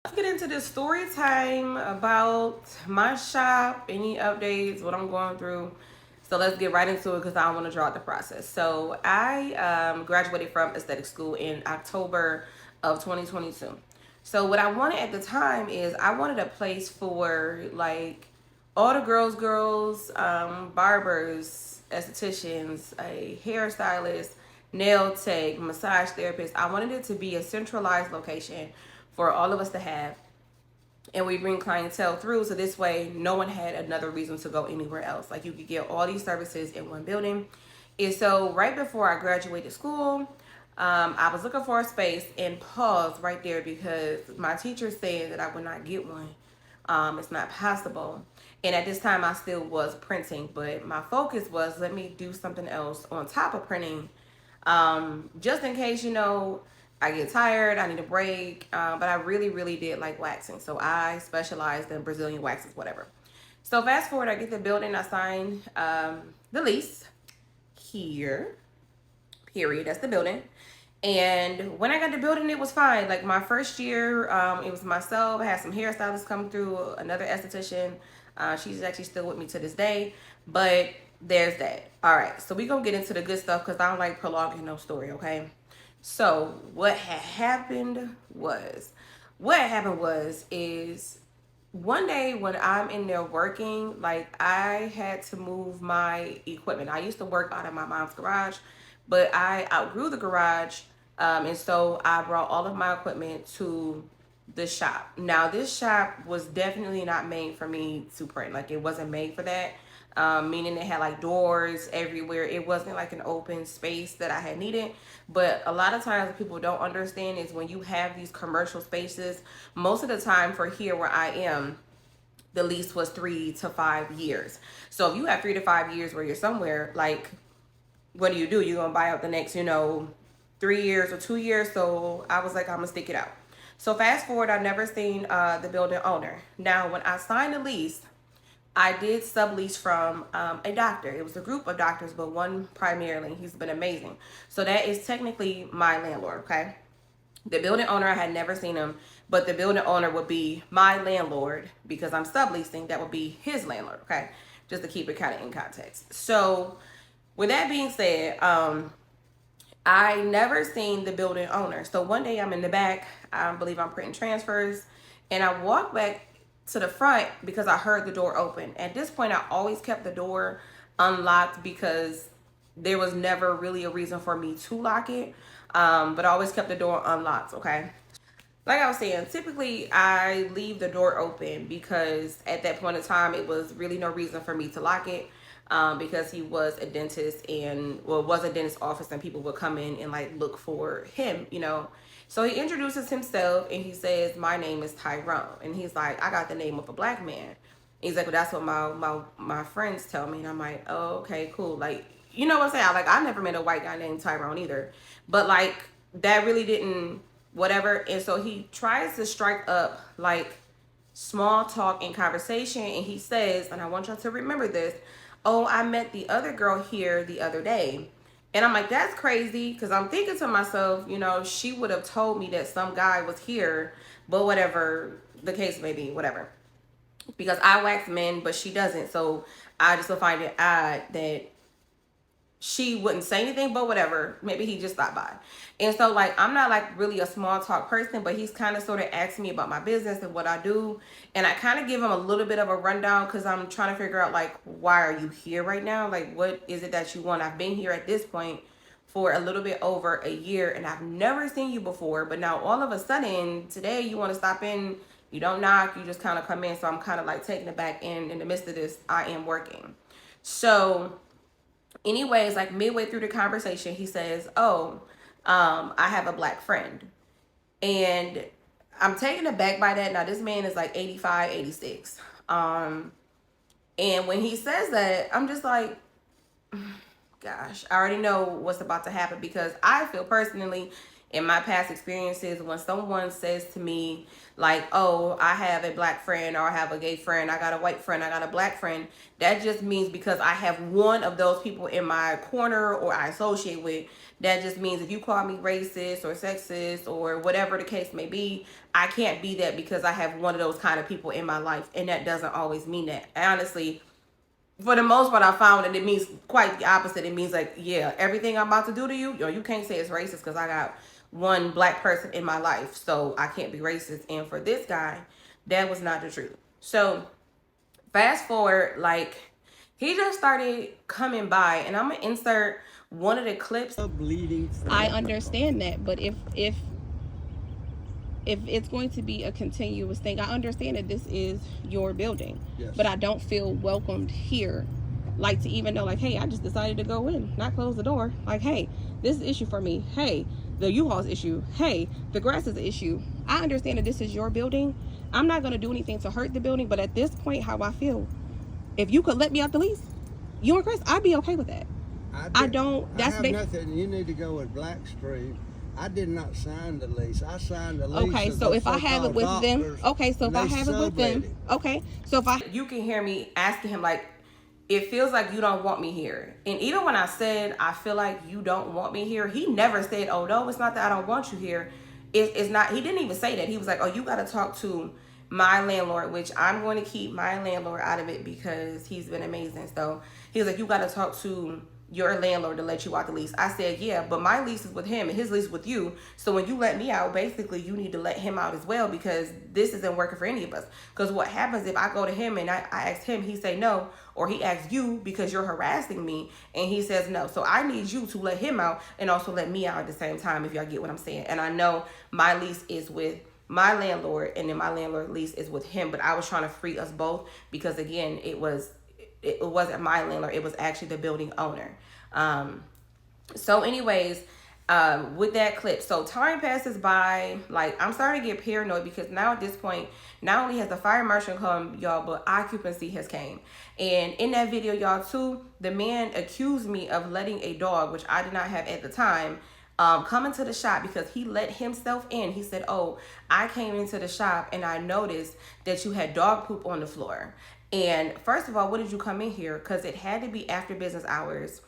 Let's get into this story time about my shop, any updates, what I'm going through. So let's get right into it because I don't want to draw out the process. So I graduated from aesthetic school in October of 2022. So what I wanted at the time is I wanted a place for like all the girls, barbers, estheticians, a hairstylist, nail tech, massage therapist. I wanted it to be a centralized location for all of us to have, and we bring clientele through, so this way no one had another reason to go anywhere else. Like, you could get all these services in one building. And so right before I graduated school, I was looking for a space and paused right there because my teacher said that I would not get one. It's not possible. And at this time I still was printing, but my focus was, let me do something else on top of printing, just in case, I get tired, I need a break. But I really, really did like waxing. So I specialized in Brazilian waxes, whatever. So fast forward, I get the building, I sign the lease here, period. That's the building. And when I got the building, it was fine. Like my first year, it was myself. I had some hairstylists come through, another esthetician. She's actually still with me to this day. But there's that. All right, so we gonna get into the good stuff because I don't like prolonging no story, okay? So what happened was one day when I'm in there working, like I had to move my equipment. I used to work out of my mom's garage, but I outgrew the garage, and so I brought all of my equipment to the shop. Now, this shop was definitely not made for me to print. Like, it wasn't made for that. Meaning it had like doors everywhere. It wasn't like an open space that I had needed. But a lot of times what people don't understand is when you have these commercial spaces, most of the time for here where I am, the lease was 3 to 5 years. So if you have 3 to 5 years where you're somewhere, like, what do? You're gonna buy out the next, 3 years or 2 years. So I was like, I'm gonna stick it out. So fast forward, I never seen the building owner. Now, when I signed the lease, I did sublease from a doctor. It was a group of doctors, but one primarily. He's been amazing. So that is technically my landlord, okay? The building owner, I had never seen him, but the building owner would be my landlord because I'm subleasing. That would be his landlord, okay? Just to keep it kind of in context. So, with that being said, I never seen the building owner. So one day I'm in the back, I believe I'm printing transfers, and I walk back to the front because I heard the door open. At this point, I always kept the door unlocked because there was never really a reason for me to lock it. But I always kept the door unlocked, okay? Like I was saying, typically I leave the door open because at that point in time, it was really no reason for me to lock it. Because he was a dentist, and well, it was a dentist office, and people would come in and like look for him. So he introduces himself and he says, "My name is Tyrone," and he's like, "I got the name of a black man." He's like, "Well, that's what my friends tell me," and I'm like, "Oh, okay, cool." Like, you know what I'm saying? Like, I never met a white guy named Tyrone either, but like that really didn't whatever. And so he tries to strike up like small talk and conversation, and he says, and I want y'all to remember this, "Oh, I met the other girl here the other day." And I'm like, that's crazy, because I'm thinking to myself, she would have told me that some guy was here, but whatever the case may be, whatever. Because I wax men, but she doesn't. So I just will find it odd that she wouldn't say anything, but whatever. Maybe he just stopped by. And so, like, I'm not like really a small talk person, but he's kind of sort of asking me about my business and what I do. And I kind of give him a little bit of a rundown because I'm trying to figure out, like, why are you here right now? Like, what is it that you want? I've been here at this point for a little bit over a year, and I've never seen you before. But now all of a sudden, today you want to stop in. You don't knock, you just kind of come in. So I'm kind of like taking it back in the midst of this. I am working. So anyways, like midway through the conversation, he says, "Oh, I have a black friend." And I'm taken aback by that. Now, this man is like 85, 86. And when he says that, I'm just like, gosh, I already know what's about to happen because I feel personally in my past experiences, when someone says to me, like, oh, I have a black friend, or I have a gay friend, I got a white friend, I got a black friend, that just means because I have one of those people in my corner or I associate with, that just means if you call me racist or sexist or whatever the case may be, I can't be that because I have one of those kind of people in my life. And that doesn't always mean that. Honestly, for the most part, I found that it means quite the opposite. It means like, yeah, everything I'm about to do to you, you can't say it's racist because I got one black person in my life, so I can't be racist. And for this guy, that was not the truth. So fast forward, like, he just started coming by, and I'm gonna insert one of the clips. I understand that, but if it's going to be a continuous thing, I understand that this is your building, yes, but I don't feel welcomed here. Like, to even know, like, hey, I just decided to go in, not close the door. Like, hey, this is an issue for me. Hey, the U-Haul's issue. Hey, the grass is an issue. I understand that this is your building. I'm not going to do anything to hurt the building, but at this point, how I feel, if you could let me out the lease, you and Chris, I'd be okay with that. I don't. That's I have nothing. You need to go with Blackstreet. I did not sign the lease. I signed the lease. Okay, so if I have it with them, okay, so if I have it with them, okay, so if I, you can hear me asking him, like, it feels like you don't want me here. And even when I said, I feel like you don't want me here, he never said, oh, no, it's not that I don't want you here. It's not, he didn't even say that. He was like, oh, you got to talk to my landlord, which I'm going to keep my landlord out of it because he's been amazing. So he was like, you got to talk to your landlord to let you out the lease. I said, yeah, but my lease is with him and his lease is with you. So when you let me out, basically you need to let him out as well, because this isn't working for any of us. Because what happens if I go to him and I ask him, he say no, or he asks you because you're harassing me and he says no. So I need you to let him out and also let me out at the same time, if y'all get what I'm saying. And I know my lease is with my landlord and then my landlord lease is with him, but I was trying to free us both because, again, it wasn't my landlord, it was actually the building owner. So anyways, with that clip, so time passes by, like, I'm starting to get paranoid because now at this point, not only has the fire marshal come, y'all, but occupancy has came. And in that video, y'all, too, the man accused me of letting a dog, which I did not have at the time, come into the shop because he let himself in. He said, oh, I came into the shop and I noticed that you had dog poop on the floor. And first of all, what did you come in here? Because it had to be after business hours.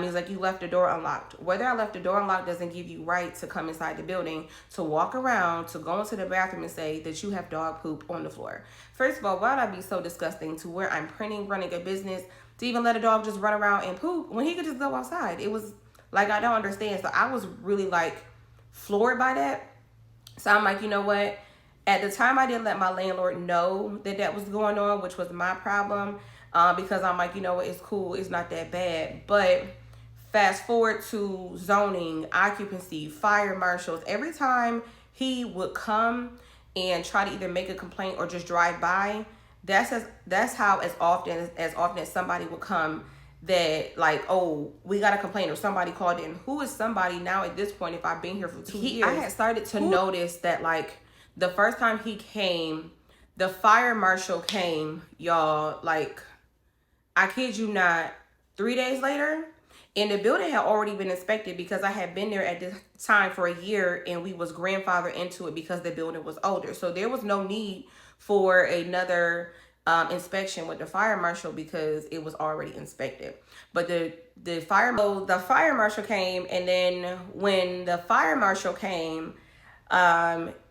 He's like, you left the door unlocked. Whether I left the door unlocked doesn't give you right to come inside the building, to walk around, to go into the bathroom and say that you have dog poop on the floor. First of all, why would I be so disgusting to where I'm running a business to even let a dog just run around and poop when he could just go outside? It was like, I don't understand. So I was really, like, floored by that. So I'm like, you know what? At the time, I didn't let my landlord know that that was going on, which was my problem, because I'm like, you know what, it's cool, it's not that bad. But fast forward to zoning, occupancy, fire marshals, every time he would come and try to either make a complaint or just drive by, that's how as often as somebody would come that, like, oh, we got a complaint or somebody called in. Who is somebody now at this point if I've been here for 2 years? I had started to notice that, like, the first time he came, the fire marshal came, y'all, like, I kid you not, 3 days later, and the building had already been inspected because I had been there at this time for a year and we was grandfathered into it because the building was older. So there was no need for another inspection with the fire marshal because it was already inspected. But the fire marshal came, and then when the fire marshal came,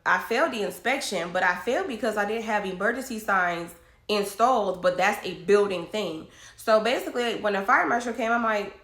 I failed the inspection, but I failed because I didn't have emergency signs installed, but that's a building thing. So basically, when the fire marshal came, I'm like,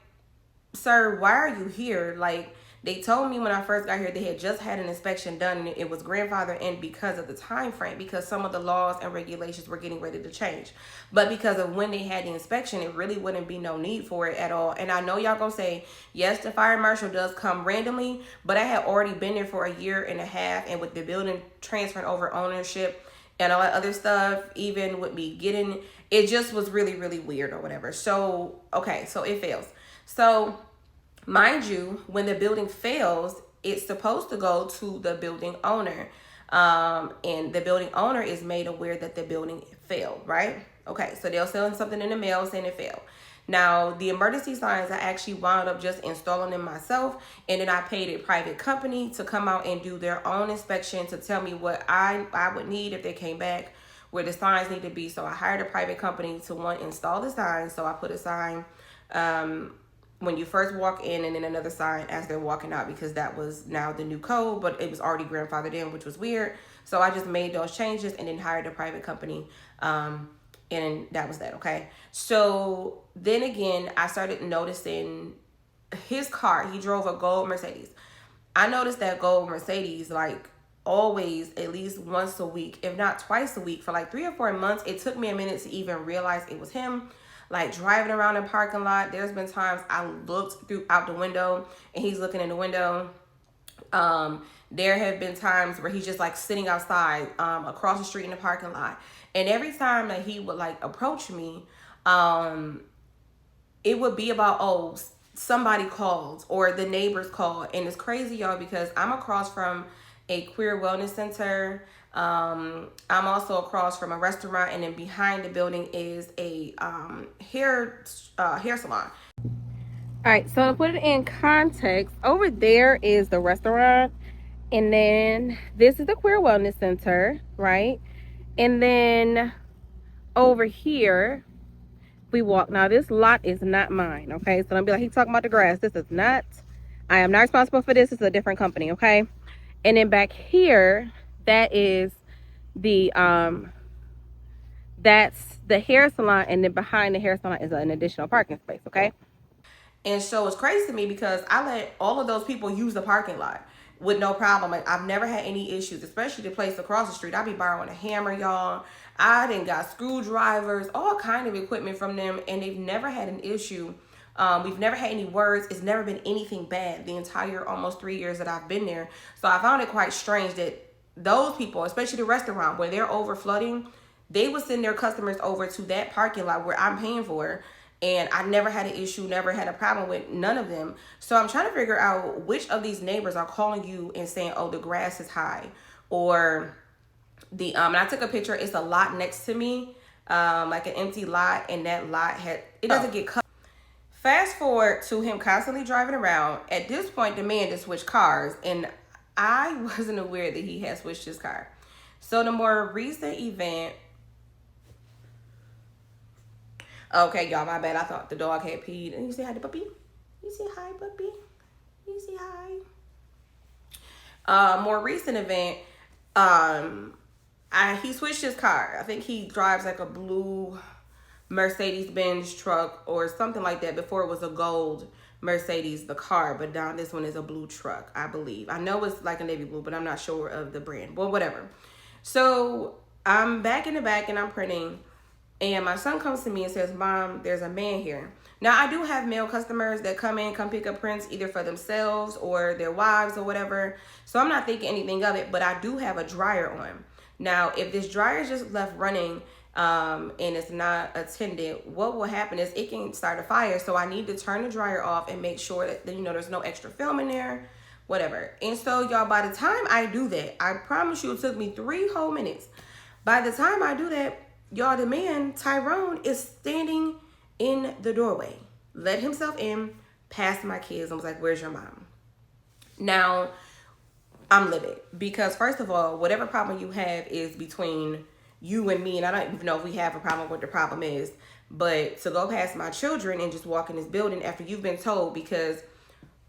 sir, why are you here? Like, they told me when I first got here, they had just had an inspection done and it was grandfathered in because of the time frame, because some of the laws and regulations were getting ready to change. But because of when they had the inspection, it really wouldn't be no need for it at all. And I know y'all gonna say, yes, the fire marshal does come randomly, but I had already been there for a year and a half, and with the building transferring over ownership and all that other stuff, even with me getting, it just was really, really weird or whatever. So, okay, so it fails. So, mind you, when the building fails, it's supposed to go to the building owner. And the building owner is made aware that the building failed, right? Okay, so they'll send something in the mail saying it failed. Now, the emergency signs, I actually wound up just installing them myself, and then I paid a private company to come out and do their own inspection to tell me what I would need if they came back, where the signs need to be. So I hired a private company to one install the signs. So I put a sign when you first walk in, and then another sign as they're walking out, because that was now the new code, but it was already grandfathered in, which was weird. So I just made those changes and then hired a private company. And that was that. Okay. So then again, I started noticing his car. He drove a gold Mercedes. I noticed that gold Mercedes, like, always at least once a week, if not twice a week, for like 3 or 4 months. It took me a minute to even realize it was him. Like, driving around the parking lot, there's been times I looked through out the window and he's looking in the window. There have been times where he's just like sitting outside across the street in the parking lot, and every time that he would like approach me, um, it would be about, oh, somebody called or the neighbors called. And it's crazy, y'all, because I'm across from a queer wellness center. I'm also across from a restaurant, and then behind the building is a hair salon. All right, so to put it in context, over there is the restaurant, and then this is the queer wellness center, right? And then over here we walk. Now this lot is not mine, okay? So don't be like, he talking about the grass. This is not, I am not responsible for this. This is a different company, okay? And then back here, that is the that's the hair salon, and then behind the hair salon is an additional parking space, okay? And so it's crazy to me because I let all of those people use the parking lot with no problem. Like, I've never had any issues, especially the place across the street. I be borrowing a hammer, y'all. I done got screwdrivers, all kind of equipment from them, and they've never had an issue. We've never had any words. It's never been anything bad the entire almost 3 years that I've been there. So I found it quite strange that those people, especially the restaurant, when they're over flooding, they would send their customers over to that parking lot where I'm paying for. And I never had an issue, never had a problem with none of them. So I'm trying to figure out which of these neighbors are calling you and saying, oh, the grass is high. Or and I took a picture. It's a lot next to me, like an empty lot. And that lot it doesn't get cut. Fast forward to him constantly driving around. At this point, the man just switched cars. And I wasn't aware that he had switched his car. So the more recent event. Okay, y'all, my bad. I thought the dog had peed. And you say hi to puppy? You say hi, puppy? You say hi? More recent event, he switched his car. I think he drives like a blue Mercedes-Benz truck or something like that. Before it was a gold Mercedes, the car, but now this one is a blue truck, I believe. I know it's like a navy blue, but I'm not sure of the brand. Well, whatever. So I'm back in the back and I'm printing. And my son comes to me and says, Mom, there's a man here. Now, I do have male customers that come pick up prints either for themselves or their wives or whatever. So I'm not thinking anything of it, but I do have a dryer on. Now, if this dryer is just left running and it's not attended, what will happen is it can start a fire. So I need to turn the dryer off and make sure that, there's no extra film in there, whatever. And so, y'all, by the time I do that, I promise you it took me 3 whole minutes. By the time I do that, y'all, the man, Tyrone, is standing in the doorway. Let himself in, past my kids. I was like, where's your mom? Now, I'm livid. Because first of all, whatever problem you have is between you and me. And I don't even know if we have a problem, what the problem is. But to go past my children and just walk in this building after you've been told, because,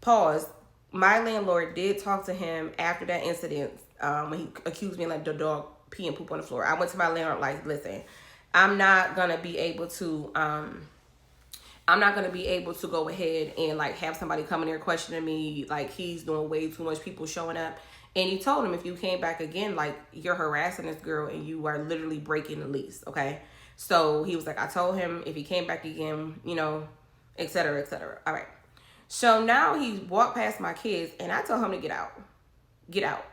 pause, my landlord did talk to him after that incident when he accused me of letting the dog pee and poop on the floor. I went to my landlord like, listen, I'm not gonna be able to go ahead and like have somebody come in here questioning me like he's doing way too much, people showing up. And he told him, if you came back again, like, you're harassing this girl and you are literally breaking the lease, okay? So he was like, I told him if he came back again, et cetera, et cetera. All right. So now he walked past my kids and I told him to get out. Get out.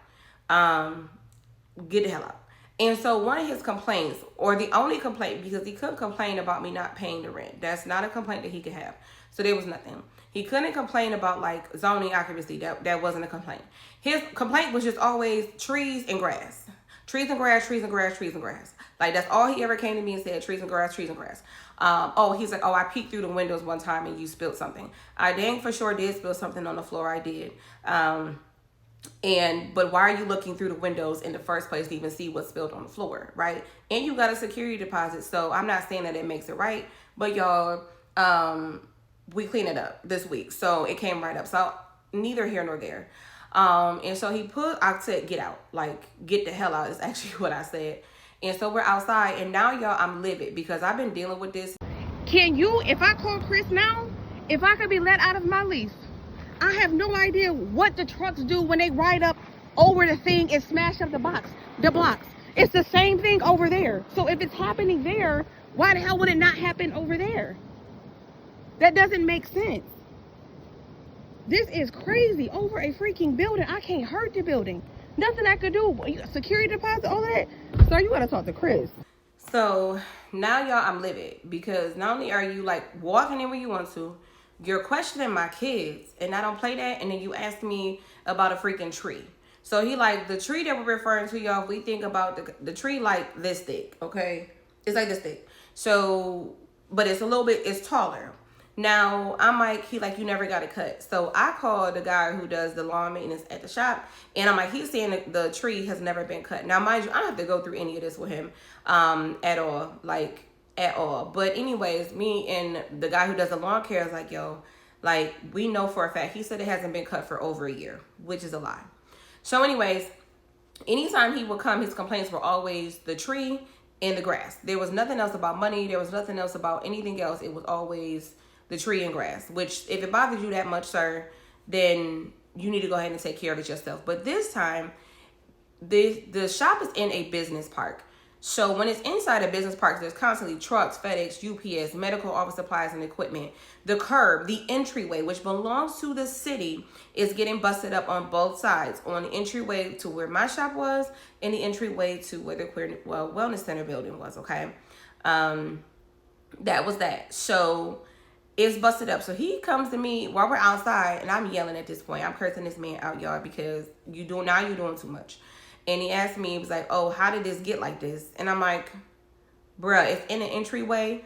Get the hell out. And so one of his complaints, or the only complaint, because he couldn't complain about me not paying the rent. That's not a complaint that he could have. So there was nothing. He couldn't complain about like zoning occupancy. That wasn't a complaint. His complaint was just always trees and grass. Trees and grass, trees and grass, trees and grass. Like that's all he ever came to me and said, trees and grass, trees and grass. Oh, he's like, oh, I peeked through the windows one time and you spilled something. I dang for sure did spill something on the floor. I did. But why are you looking through the windows in the first place to even see what's spilled on the floor, right? And you got a security deposit, so I'm not saying that it makes it right, but y'all, we cleaned it up this week, so it came right up. So neither here nor there. And so I said, get out, like get the hell out is actually what I said. And so we're outside, and now y'all, I'm livid because I've been dealing with this. Can you, if I call Chris now, if I could be let out of my lease? I have no idea what the trucks do when they ride up over the thing and smash up the blocks. It's the same thing over there. So if it's happening there, why the hell would it not happen over there? That doesn't make sense. This is crazy. Over a freaking building. I can't hurt the building. Nothing I could do. Security deposit, all that. Sir, you gotta talk to Chris. So now y'all, I'm livid because not only are you like walking in where you want to, you're questioning my kids, and I don't play that. And then you ask me about a freaking tree. So he like, the tree that we're referring to, y'all, we think about the tree like this thick, okay? It's like this thick. So, but it's a little bit, it's taller. Now, I'm like, he like, you never got it cut. So I called the guy who does the lawn maintenance at the shop, and I'm like, he's saying that the tree has never been cut. Now, mind you, I don't have to go through any of this with him at all, like at all. But anyways, me and the guy who does the lawn care is like, yo, like, we know for a fact, he said it hasn't been cut for over a year, which is a lie. So anyways, anytime he would come, his complaints were always the tree and the grass. There was nothing else about money. There was nothing else about anything else. It was always the tree and grass, which if it bothers you that much, sir, then you need to go ahead and take care of it yourself. But this time, the shop is in a business park. So when it's inside a business park, there's constantly trucks, FedEx, UPS, medical office supplies and equipment. The curb, the entryway, which belongs to the city, is getting busted up on both sides. On the entryway to where my shop was, and the entryway to where the wellness center building was, okay? That was that. So it's busted up. So he comes to me while we're outside, and I'm yelling at this point. I'm cursing this man out, y'all, because you're doing too much. And he asked me, he was like, oh, how did this get like this? And I'm like, bruh, it's in an entryway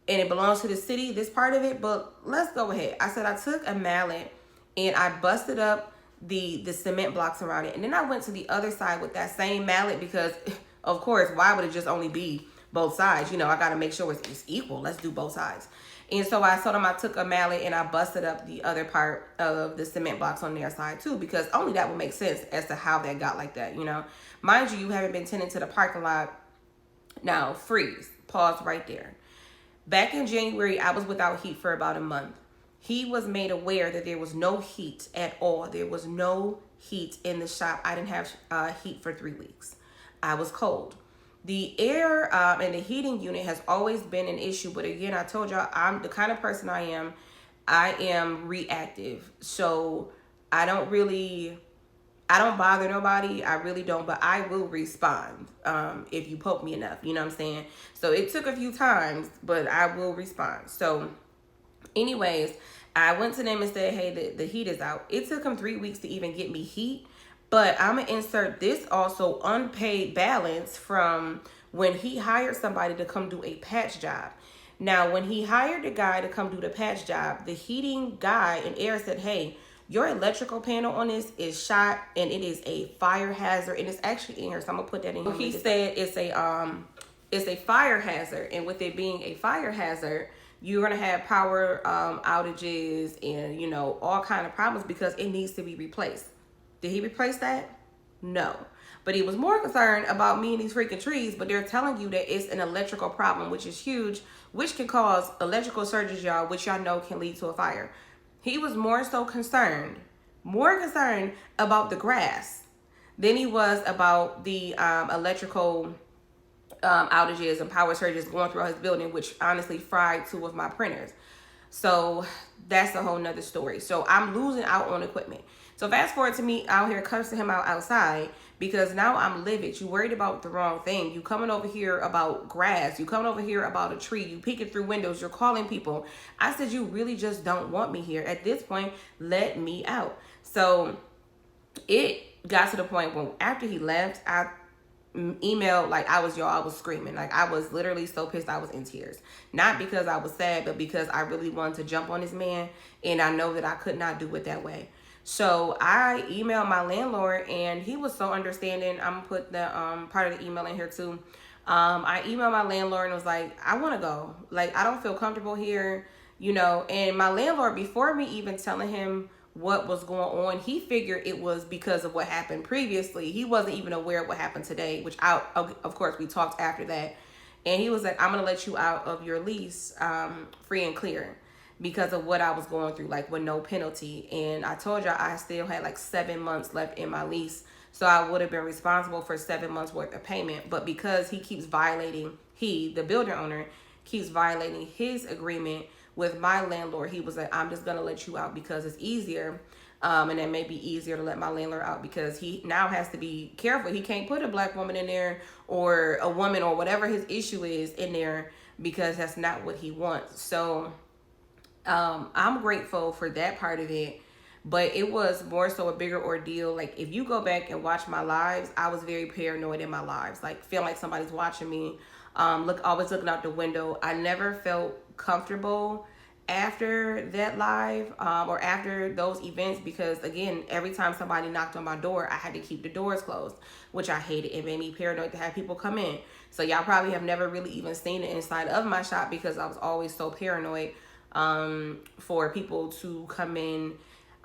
and it belongs to the city, this part of it, but let's go ahead. I said I took a mallet and I busted up the cement blocks around it. And then I went to the other side with that same mallet because, of course, why would it just only be both sides? You know, I got to make sure it's equal. Let's do both sides. And so I told him I took a mallet and I busted up the other part of the cement blocks on their side too, because only that would make sense as to how that got like that, you know. Mind you, you haven't been tending to the parking lot. Now, freeze. Pause right there. Back in January, I was without heat for about a month. He was made aware that there was no heat at all. There was no heat in the shop. I didn't have heat for 3 weeks. I was cold. The air and the heating unit has always been an issue. But again, I told y'all, I'm the kind of person I am reactive. So I don't bother nobody. I really don't. But I will respond if you poke me enough. You know what I'm saying? So it took a few times, but I will respond. So anyways, I went to them and said, hey, the heat is out. It took them 3 weeks to even get me heat. But I'm going to insert this also unpaid balance from when he hired somebody to come do a patch job. Now, when he hired the guy to come do the patch job, the heating guy and air said, hey, your electrical panel on this is shot and it is a fire hazard. And it's actually in here, so I'm going to put that in here. He said it's a fire hazard. And with it being a fire hazard, you're going to have power outages and, you know, all kind of problems because it needs to be replaced. Did he replace that? No. But he was more concerned about me and these freaking trees, but they're telling you that it's an electrical problem, which is huge, which can cause electrical surges, y'all, which y'all know can lead to a fire. He was more concerned about the grass than he was about the electrical outages and power surges going throughout his building, which honestly fried 2 of my printers. So that's a whole nother story. So I'm losing out on equipment. So fast forward to me out here cursing him out outside because now I'm livid. You worried about the wrong thing. You coming over here about grass. You coming over here about a tree. You peeking through windows. You're calling people. I said, you really just don't want me here. At this point, let me out. So it got to the point when after he left, emailed like I was screaming. Like I was literally so pissed I was in tears. Not because I was sad, but because I really wanted to jump on this man, and I know that I could not do it that way. So I emailed my landlord, and he was so understanding. I'm gonna put the part of the email in here too. I emailed my landlord and was like, I want to go. Like, I don't feel comfortable here, you know. And my landlord, before me even telling him what was going on, he figured it was because of what happened previously. He wasn't even aware of what happened today, which of course we talked after that. And he was like, I'm gonna let you out of your lease free and clear because of what I was going through, like with no penalty. And I told y'all I still had like 7 months left in my lease, so I would have been responsible for 7 months worth of payment. But because he keeps violating, the building owner, keeps violating his agreement with my landlord, he was like, I'm just gonna let you out because it's easier. And it may be easier to let my landlord out because he now has to be careful. He can't put a black woman in there or a woman or whatever his issue is in there because that's not what he wants. So I'm grateful for that part of it, but it was more so a bigger ordeal. Like if you go back and watch my lives, I was very paranoid in my lives, like feeling like somebody's watching me. Always looking out the window. I never felt comfortable after that live or after those events because again, every time somebody knocked on my door, I had to keep the doors closed, which I hated. It made me paranoid to have people come in. So y'all probably have never really even seen the inside of my shop because I was always so paranoid for people to come in,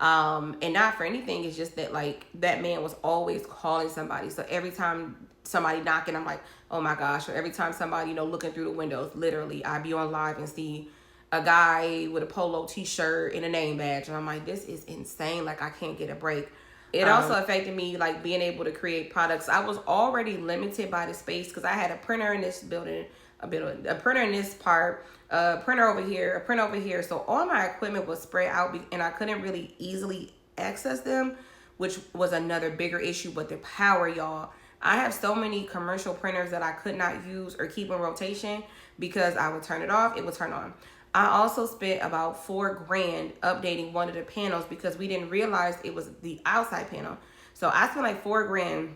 and not for anything. It's just that like that man was always calling somebody. So every time somebody knocking, I'm like, oh my gosh. Or every time somebody, you know, looking through the windows, literally I'd be on live and see a guy with a polo t-shirt and a name badge, and I'm like, this is insane. Like I can't get a break. It also affected me, like being able to create products. I was already limited by the space because I had a printer in this building, a printer in this part, a printer over here, a printer over here. So all my equipment was spread out, and I couldn't really easily access them, which was another bigger issue. But the power, y'all, I have so many commercial printers that I could not use or keep in rotation because I would turn it off, it would turn on. I also spent about $4,000 updating one of the panels because we didn't realize it was the outside panel. So I spent like $4,000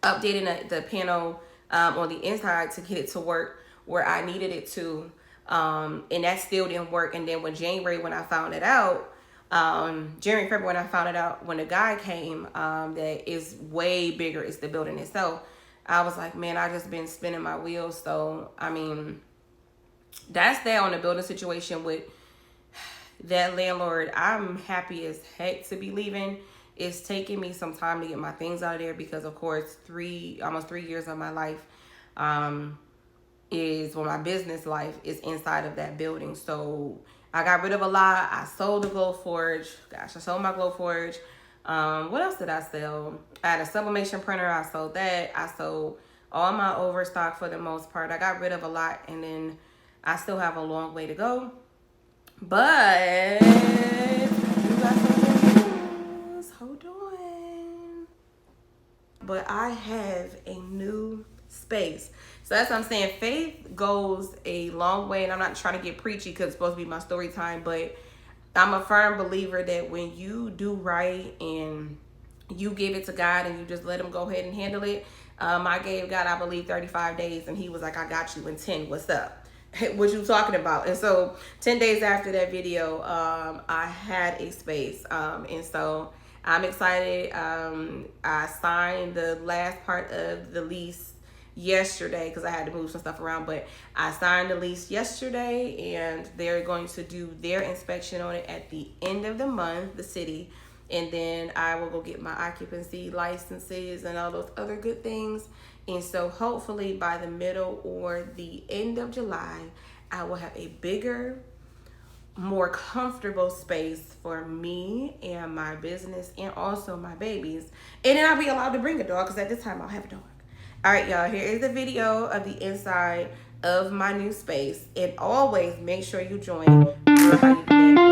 updating the panel on the inside to get it to work where I needed it to. And that still didn't work. And then when January, when I found it out, January, February, when I found it out, when the guy came, that is way bigger, it's the building itself. I was like, man, I just been spinning my wheels. So, I mean, that's that on the building situation with that landlord. I'm happy as heck to be leaving. It's taking me some time to get my things out of there because, of course, almost 3 years of my life my business life is inside of that building. So I got rid of a lot. I sold the Glow Forge. Gosh, I sold my Glow Forge. What else did I sell? I had a sublimation printer. I sold that. I sold all my overstock for the most part. I got rid of a lot, and then I still have a long way to go. But you got some news. Hold on. But I have a new space. So that's what I'm saying. Faith goes a long way, and I'm not trying to get preachy because it's supposed to be my story time, but I'm a firm believer that when you do right and you give it to God and you just let him go ahead and handle it. I gave God, I believe, 35 days, and he was like, I got you in 10. What's up? What you talking about? And so 10 days after that video, I had a space. And so I'm excited. I signed the last part of the lease yesterday because I had to move some stuff around, but I signed the lease yesterday, and they're going to do their inspection on it at the end of the month, the city, and then I will go get my occupancy licenses and all those other good things. And so hopefully by the middle or the end of July, I will have a bigger, more comfortable space for me and my business and also my babies. And then I'll be allowed to bring a dog because at this time I'll have a dog. All right, y'all, here is the video of the inside of my new space. And always make sure you join Girl How You Do That